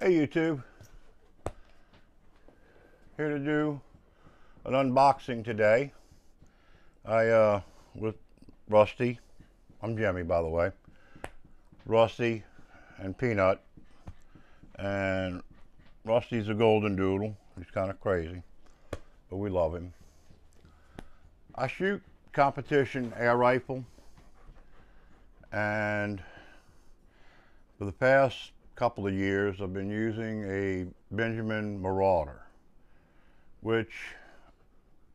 Hey YouTube, here to do an unboxing today. With Rusty, I'm Jimmy by the way, Rusty and Peanut, and Rusty's a golden doodle. He's kind of crazy, but we love him. I shoot competition air rifle, and for the past couple of years I've been using a Benjamin Marauder, which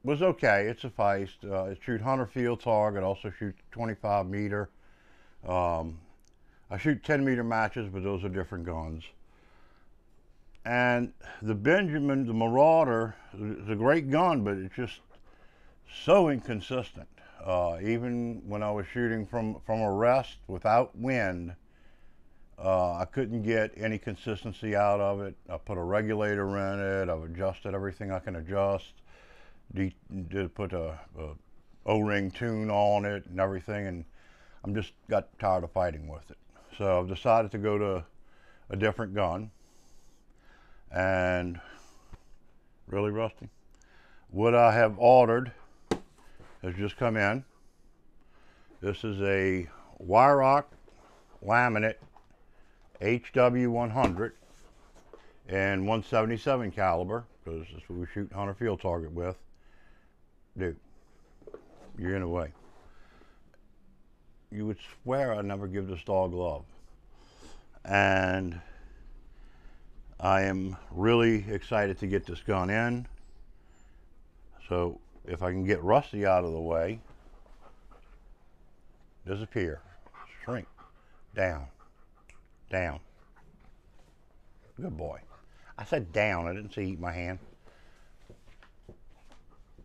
was okay. It sufficed. It shoot 100 field target, also shoot 25 meter. I shoot 10 meter matches, but those are different guns. And the Marauder is a great gun, but it's just so inconsistent. Even when I was shooting from a rest without wind, I couldn't get any consistency out of it. I put a regulator in it. I've adjusted everything I can adjust. Did put a O-ring tune on it and everything, and I'm just got tired of fighting with it. So I've decided to go to a different gun. And really, Rusty, what I have ordered has just come in. This is a Weihrauch Laminate HW100 and 177 caliber, because that's what we shoot 100 field target with. Dude, you're in the way. You would swear I never give this dog love. And I am really excited to get this gun in. So if I can get Rusty out of the way, disappear, shrink, down, down. Good boy. I said down, I didn't say eat my hand.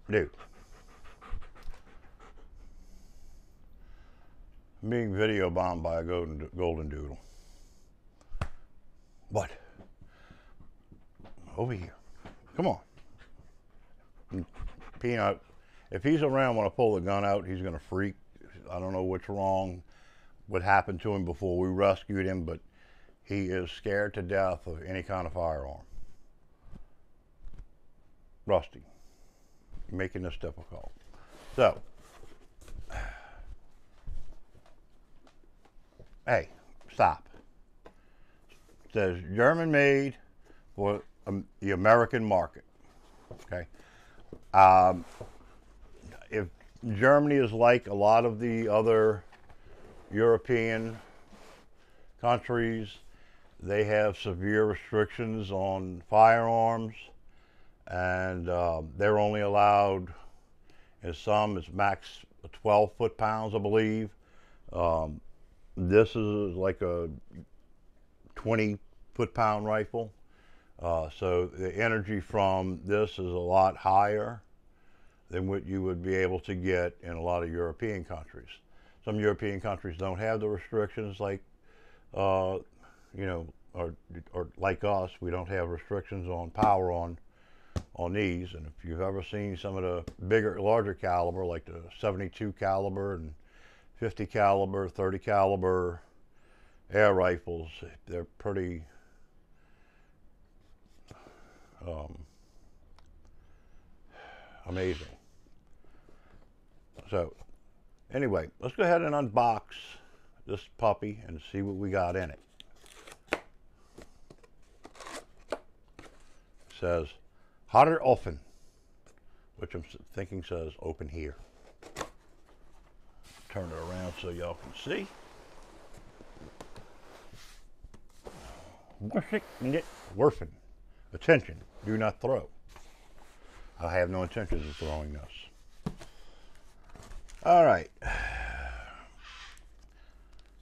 Dude. I'm being video bombed by a golden doodle. But over here. Come on. Peanut, if he's around when I pull the gun out, he's gonna freak. I don't know what's wrong, what happened to him before we rescued him, but he is scared to death of any kind of firearm. Rusty, you're making this difficult. So, hey, stop. It says German made for the American market. Okay. If Germany is like a lot of the other European countries, they have severe restrictions on firearms, and they're only allowed, in some, it's max 12 foot-pounds, I believe. This is like a 20 foot-pound rifle. So the energy from this is a lot higher than what you would be able to get in a lot of European countries. Some European countries don't have the restrictions like, you know, or like us, we don't have restrictions on power on these. And if you've ever seen some of the larger caliber, like the 72 caliber and 50 caliber, 30 caliber air rifles, they're pretty amazing. So anyway, let's go ahead and unbox this puppy and see what we got in it. It says "Harder offen," which I'm thinking says "open here." Turn it around so y'all can see. Werfen. Attention, do not throw. I have no intentions of throwing this. All right.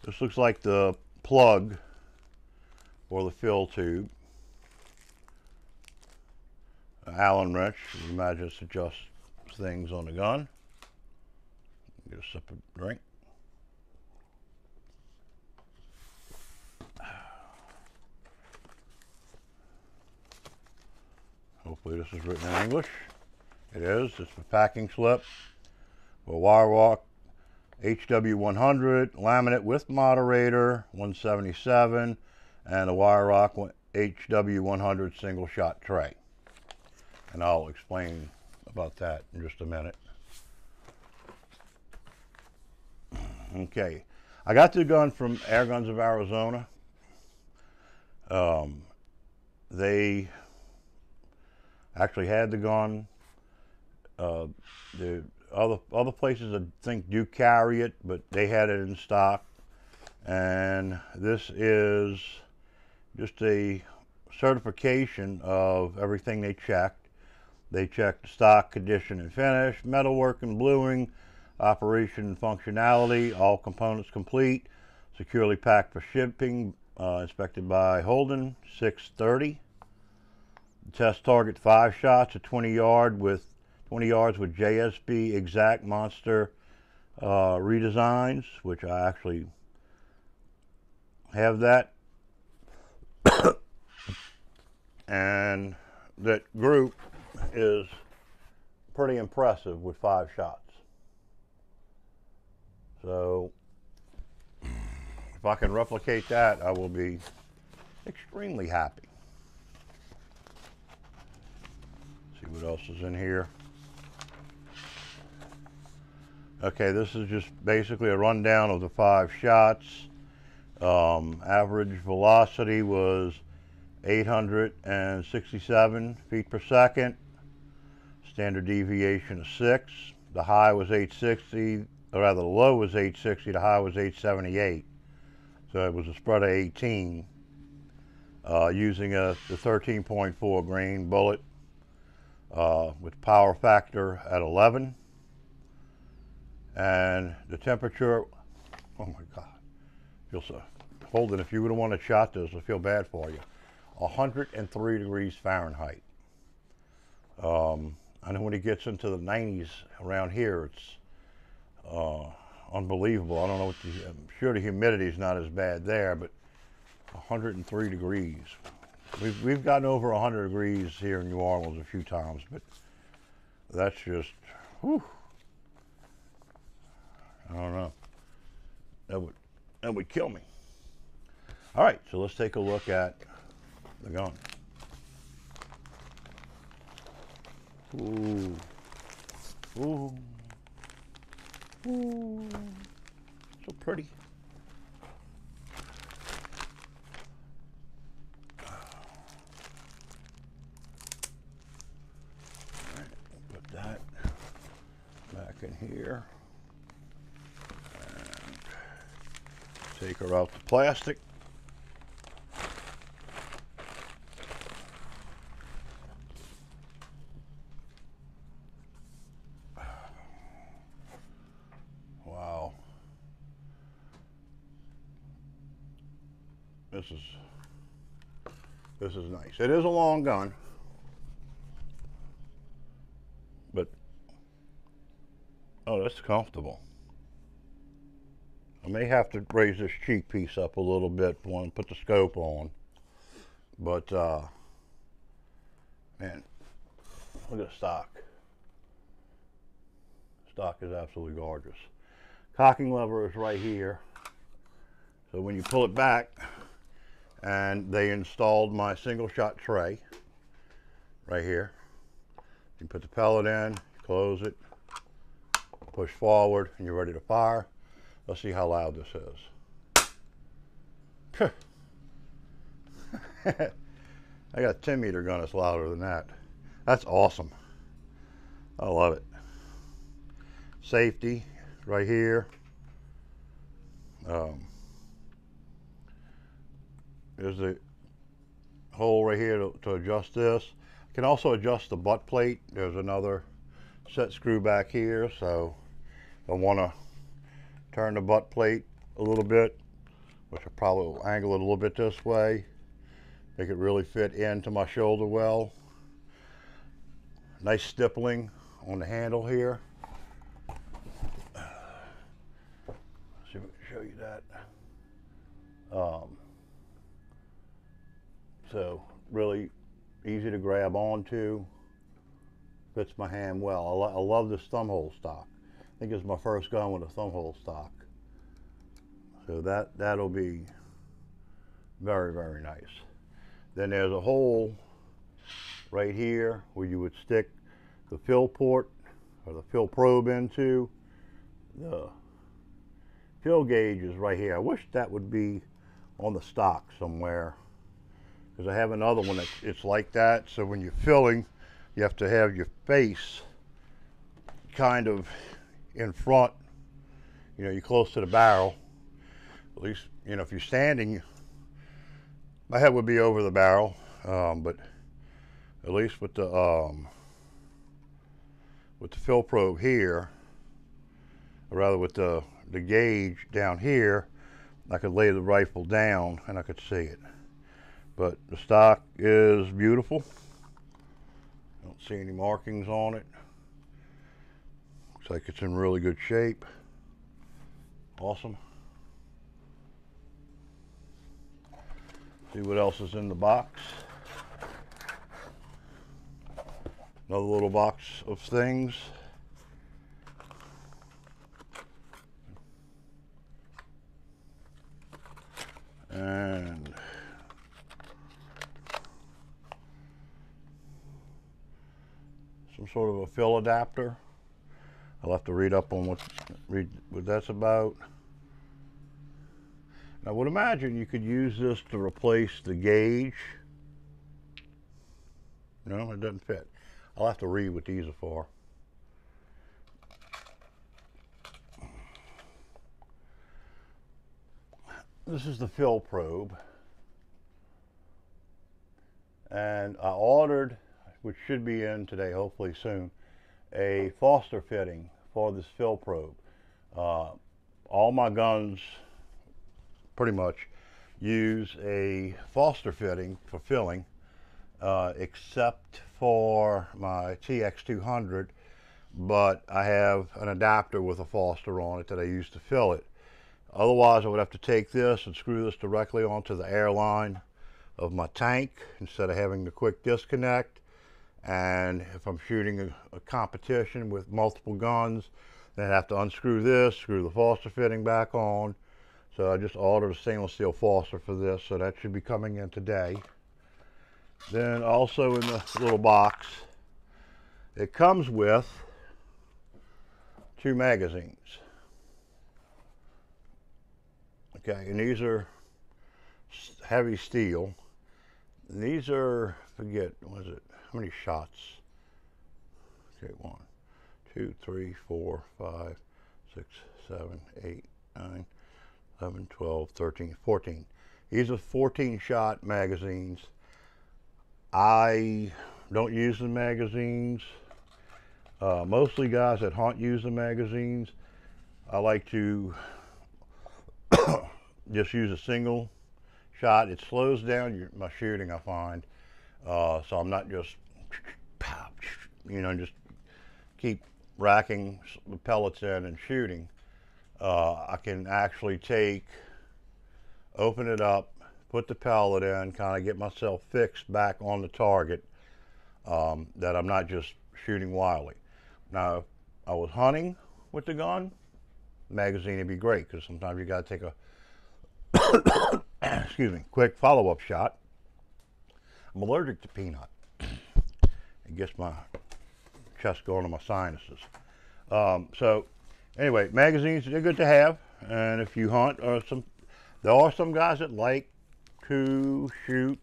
This looks like the plug for the fill tube. Allen wrench. You imagine this adjusts things on the gun. Get a sip of drink. Hopefully this is written in English. It is. It's the packing slip for Weihrauch HW100 laminate with moderator 177, and a Weihrauch HW100 single shot tray. And I'll explain about that in just a minute. Okay, I got the gun from Air Guns of Arizona. They actually had the gun. The other places I think do carry it, but they had it in stock. And this is just a certification of everything they checked. They checked stock, condition, and finish, metalwork and bluing, operation and functionality, all components complete, securely packed for shipping, inspected by Holden, 630. Test target 5 shots at 20 yards with JSB exact monster redesigns, which I actually have that. And that group is pretty impressive with 5 shots. So if I can replicate that, I will be extremely happy. See what else is in here. Okay, this is just basically a rundown of the 5 shots. Average velocity was 867 feet per second. Standard deviation of 6. The high was 860, or rather the low was 860, the high was 878. So it was a spread of 18. Using the 13.4 grain bullet with power factor at 11. And the temperature, oh my God, feels so. Holden, if you would have wanted to shot this, I feel bad for you. 103 degrees Fahrenheit. I know when it gets into the 90s around here, it's unbelievable. I don't know what I'm sure the humidity is not as bad there, but 103 degrees. We've gotten over 100 degrees here in New Orleans a few times, but that's just, whew. I don't know. That would kill me. All right, so let's take a look at the gun. Ooh. Ooh. Ooh. So pretty. All right, put that back in here. And take her out the plastic. This is nice. It is a long gun, but oh, that's comfortable. I may have to raise this cheek piece up a little bit when I put the scope on, but man, look at the stock. Stock is absolutely gorgeous. Cocking lever is right here, so when you pull it back. And they installed my single shot tray right here. You put the pellet in, close it, push forward, and you're ready to fire. Let's see how loud this is. I got a 10-meter gun that's louder than that. That's awesome. I love it. Safety right here. There's a hole right here to adjust this. I can also adjust the butt plate. There's another set screw back here, so if I want to turn the butt plate a little bit, which I probably will angle it a little bit this way, make it really fit into my shoulder well. Nice stippling on the handle here. See if I can show you that. So really easy to grab onto, fits my hand well. I love this thumb hole stock. I think it's my first gun with a thumb hole stock. So that'll be very, very nice. Then there's a hole right here where you would stick the fill port or the fill probe into. The fill gauge is right here. I wish that would be on the stock somewhere, because I have another one that it's like that. So when you're filling, you have to have your face kind of in front. You know, you're close to the barrel. At least, you know, if you're standing, my head would be over the barrel. But at least with the fill probe here, or rather with the gauge down here, I could lay the rifle down and I could see it. But the stock is beautiful. Don't see any markings on it. Looks like it's in really good shape. Awesome. See what else is in the box. Another little box of things. And some sort of a fill adapter. I'll have to read up on what that's about. I would imagine you could use this to replace the gauge. No, it doesn't fit. I'll have to read what these are for. This is the fill probe. And I ordered, which should be in today, hopefully soon, a Foster fitting for this fill probe. All my guns pretty much use a Foster fitting for filling, except for my HW100, but I have an adapter with a Foster on it that I use to fill it. Otherwise, I would have to take this and screw this directly onto the air line of my tank instead of having the quick disconnect. And if I'm shooting a competition with multiple guns, then I have to unscrew this, screw the Foster fitting back on. So I just ordered a stainless steel Foster for this, so that should be coming in today. Then also in the little box, it comes with 2 magazines. Okay, and these are heavy steel. And these are, forget, what is it? How many shots? Okay, 1, 2, 3, 4, 5, 6, 7, 8, 9, 11, 12, 13, 14. These are 14-shot magazines. I don't use the magazines. Mostly guys that hunt use the magazines. I like to just use a single shot. It slows down my shooting, I find. So I'm not just, you know, just keep racking the pellets in and shooting. I can actually open it up, put the pellet in, kind of get myself fixed back on the target, that I'm not just shooting wildly. Now, if I was hunting with the gun, magazine would be great, because sometimes you got to take a excuse me, quick follow-up shot. I'm allergic to peanut. It gets my chest going to my sinuses. So anyway, magazines, they're good to have. And if you hunt, there are some guys that like to shoot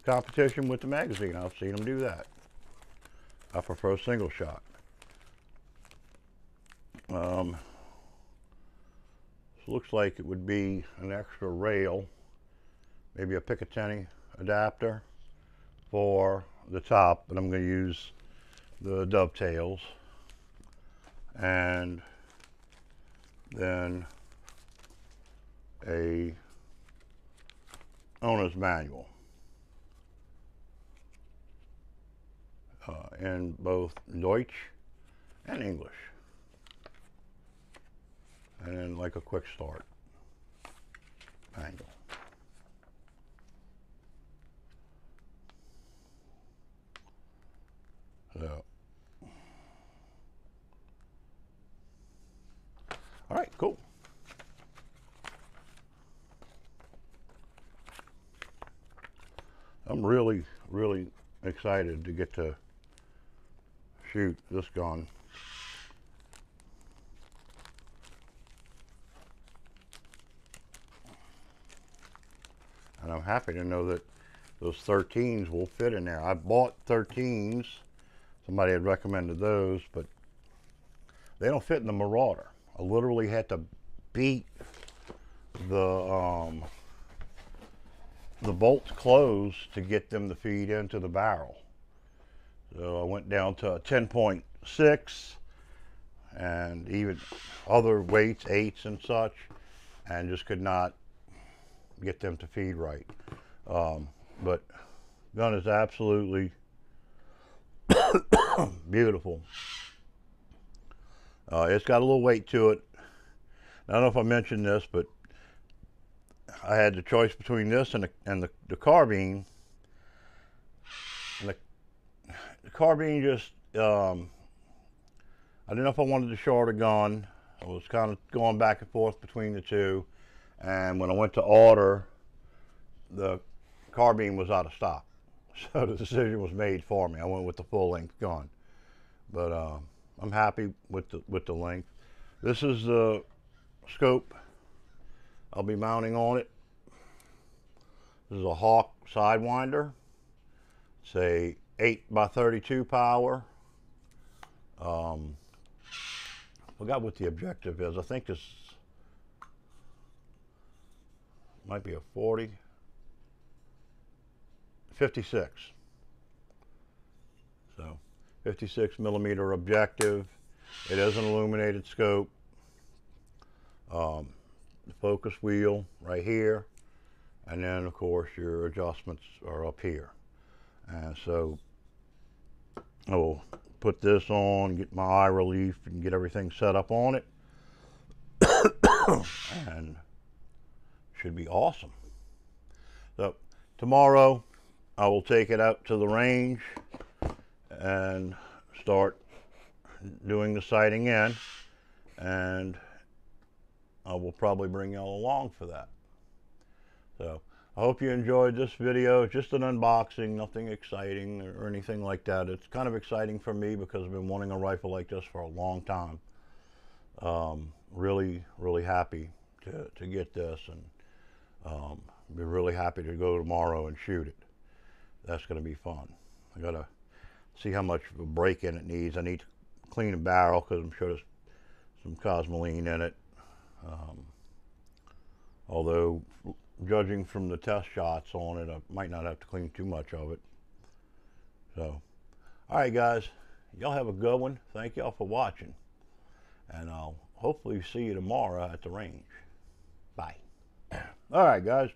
competition with the magazine. I've seen them do that. I prefer single shot. Looks like it would be an extra rail, maybe a Picatinny adapter for the top, but I'm going to use the dovetails, and then a owner's manual in both Deutsch and English. And then like a quick start manual. So, all right, cool. I'm really, really excited to get to shoot this gun. And I'm happy to know that those 13s will fit in there. I bought 13s. Somebody had recommended those, but they don't fit in the Marauder. I literally had to beat the bolts closed to get them to feed into the barrel. So I went down to a 10.6 and even other weights, 8s and such, and just could not get them to feed right. But gun is absolutely beautiful. It's got a little weight to it. I don't know if I mentioned this, but I had the choice between this and the carbine. And the carbine just, I didn't know if I wanted the shorter gun. I was kind of going back and forth between the two. And when I went to order, the carbine was out of stock. So the decision was made for me. I went with the full length gun. But I'm happy with the length. This is the scope I'll be mounting on it. This is a Hawk Sidewinder. It's a 8x32 power. Forgot what the objective is. I think this might be a 40. 56. So 56 millimeter objective. It is an illuminated scope. The focus wheel right here, and then of course your adjustments are up here. And so I will put this on, get my eye relief, and get everything set up on it, and should be awesome. So tomorrow I will take it out to the range and start doing the sighting in, and I will probably bring y'all along for that. So I hope you enjoyed this video. It's just an unboxing, nothing exciting or anything like that. It's kind of exciting for me because I've been wanting a rifle like this for a long time. Really, really happy to get this, and be really happy to go tomorrow and shoot it. That's going to be fun. I got to see how much of a break-in it needs. I need to clean the barrel because I'm sure there's some cosmoline in it. Although, judging from the test shots on it, I might not have to clean too much of it. So, alright guys, y'all have a good one. Thank y'all for watching. And I'll hopefully see you tomorrow at the range. Bye. Alright guys,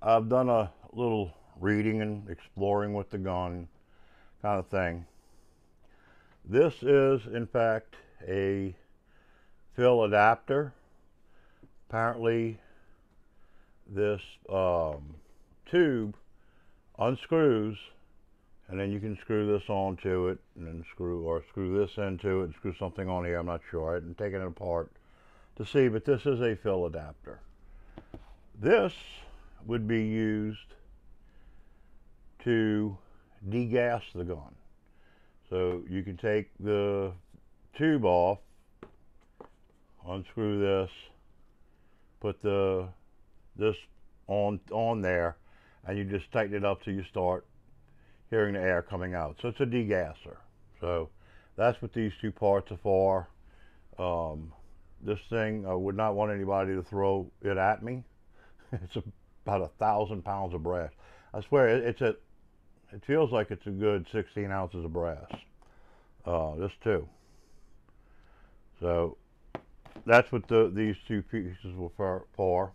I've done a little reading and exploring with the gun kind of thing. This is, in fact, a fill adapter. Apparently, this tube unscrews, and then you can screw this onto it, and then screw this into it, and screw something on here. I'm not sure. I hadn't taken it apart to see, but this is a fill adapter. This would be used to degas the gun. So you can take the tube off, unscrew this, put this on there, and you just tighten it up till you start hearing the air coming out. So it's a degasser. So that's what these two parts are for. This thing, I would not want anybody to throw it at me. It's about 1,000 pounds of brass. I swear it feels like it's a good 16 ounces of brass. This too. So that's what these two pieces were for.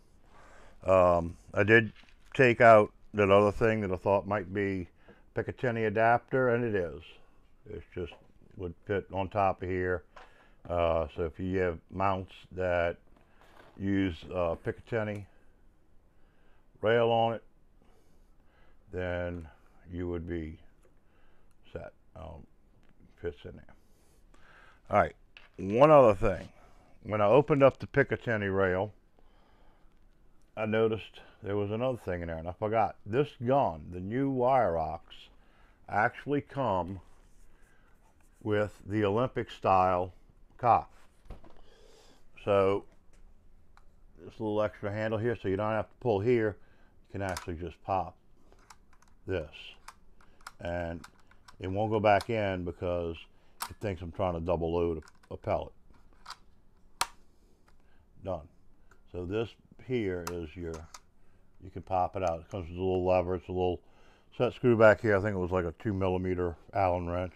I did take out that other thing that I thought might be Picatinny adapter, and it is. It's just would fit on top of here. So if you have mounts that use Picatinny rail on it, then you would be set. Fits in there. All right, one other thing. When I opened up the Picatinny rail, I noticed there was another thing in there, and I forgot. This gun, the new Weihrauchs, actually come with the Olympic style cock. So this little extra handle here, so you don't have to pull here. You can actually just pop this, and it won't go back in because it thinks I'm trying to double load a pellet. Done. So this here is your, you can pop it out. It comes with a little lever. It's a little set screw back here. I think it was like a 2mm Allen wrench.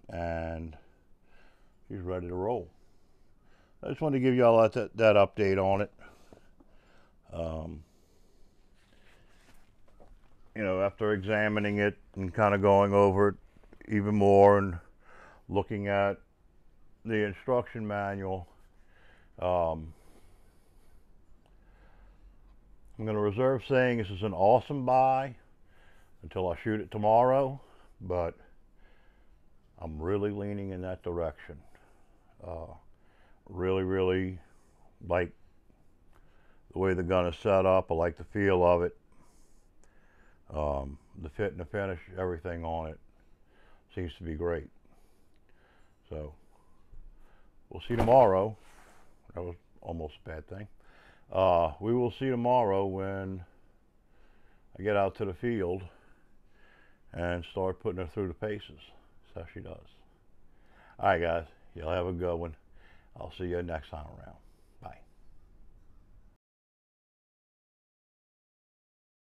And he's ready to roll. I just wanted to give you all that update on it. You know, after examining it and kind of going over it even more and looking at the instruction manual, I'm going to reserve saying this is an awesome buy until I shoot it tomorrow, but I'm really leaning in that direction. Really like the way the gun is set up. I like the feel of it. The fit and the finish, everything on it seems to be great. So we'll see tomorrow. That was almost a bad thing. We will see tomorrow when I get out to the field and start putting her through the paces. That's how she does. All right, guys. Y'all have a good one. I'll see you next time around.